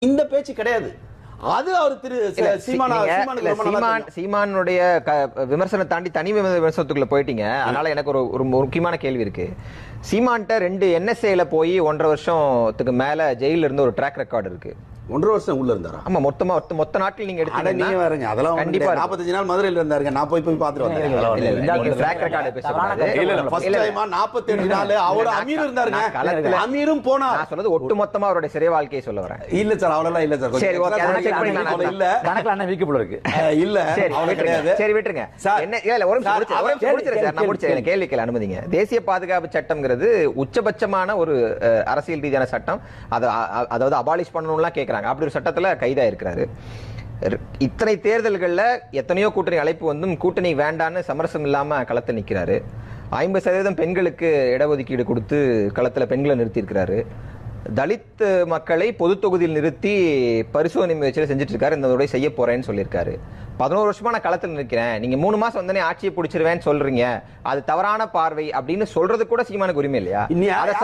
இந்த பேச்சு கிடையாது. அது அவர் திரு சீமானுடைய விமர்சனம் தாண்டி தனி விமர்சனத்துக்குள்ள போயிட்டீங்க. அதனால எனக்கு ஒரு முக்கியமான கேள்வி இருக்கு. சீமான்ட்ட 2 NSAல போய் 1.5 வருஷத்துக்கு மேல ஜெயில இருந்து ஒரு ட்ராக் ரெக்கார்டு இருக்கு. 1.5 வருஷம் உள்ள இருந்தாரா? ஆமா, மொத்த நாட்டில் நீங்க எடுத்தீங்கன்னா நீங்க வரீங்க. அதெல்லாம் கண்டிப்பா 45 நாள் மதுரையில இருந்தாருங்க. நான் போய் பார்த்துட்டு வந்தேன். ட்ராக் ரெக்கார்டு பேசுறாங்க. இல்ல ஃபர்ஸ்ட் டைமா 48 நாள் அவர் அமீர் இருந்தாருங்க. களத்துல அமீரும் போனா. நான் சொல்றது ஒட்டுமொத்தமா அவருடைய சிறை வாழ்க்கையை சொல்ல வரேன். இல்ல சார், அவ்வளவு இல்ல சார். சரி, ஓகே, அத செக் பண்ணிக்கலாம். இல்ல கணக்குல அண்ணா வீக் போல இருக்கு. இல்ல அவ்வளவு கிடையாது. சரி, விட்டுருங்க. என்ன இல்ல ஒரு முடிச்சிரேன் சார். நான் முடிச்சேன். கேள்வி கேள அனுமதிங்க. தேசிய பாதுகாப்பு சட்டம்ங்கிறது உச்சபட்சமான ஒரு அரசியல் ரீதியான சட்டம். அதாவது அபாலிஷ் பண்ணணும்லாம் கேக்குறாங்க. அப்படி ஒரு சட்டத்துல கைதா இருக்கிறாரு. இத்தனை தேர்தல்கள்ல எத்தனையோ கூட்டணி அழைப்பு வந்தும் கூட்டணி வேண்டான்னு சமரசம் இல்லாம களத்தில் நிக்கிறாரு. 50% பெண்களுக்கு இடஒதுக்கீடு கொடுத்து களத்துல பெண்களை நிறுத்தி இருக்கிறாரு. தலித் மக்களை பொது தொகுதியில் நிறுத்தி பரிசோதனை முயற்சியில செஞ்சுட்டு இருக்காரு. இந்த முறை செய்ய போறேன்னு சொல்லியிருக்காரு. 11 வருஷமா நான் களத்தில் நிற்கிறேன், நீங்க 3 மாசம் வந்தனே ஆட்சியை பிடிச்சிருவேன்னு சொல்றீங்க, அது தவறான பார்வை அப்படின்னு சொல்றது கூட சீமானுக்கு உரிமை இல்லையா?